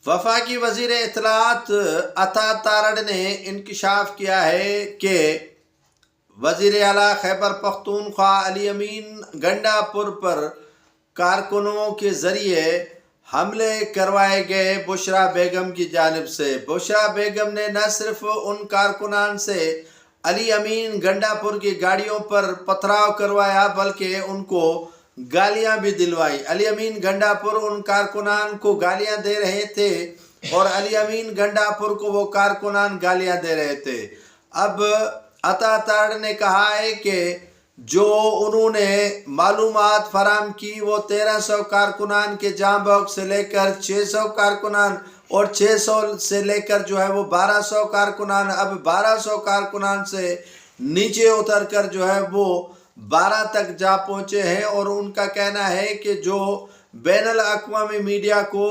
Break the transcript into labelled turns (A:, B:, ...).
A: वफाकी वजीर इत्तलाआत अता तारड़ ने इंकशाफ किया है कि वजीर आला खैबर पख्तूनख्वा अली अमीन गंडापुर पर कारकुनों के जरिए हमले करवाए गए बुशरा बेगम की जानिब से। बुशरा बेगम ने न सिर्फ उन कारकुनान से अली अमीन गंडापुर की गाड़ियों पर पथराव करवाया बल्कि उनको गालियां भी दिलवाई। अली अमीन गंडापुर उन कारकुनान को गालियां दे रहे थे और अली अमीन गंडापुर को वो कारकुनान गालियां दे रहे थे। अब अता तारड़ ने कहा है कि जो उन्होंने मालूमात फराम की वो 1300 कारकुनान के जाँ बॉक्स से लेकर 600 कारकुनान और 600 से लेकर जो है वो 1200 कारकुनान, अब 1200 कारकुनान से नीचे उतर कर जो है वो 12 तक जा पहुँचे हैं। और उनका कहना है कि जो बैनुल अक़वामी मीडिया को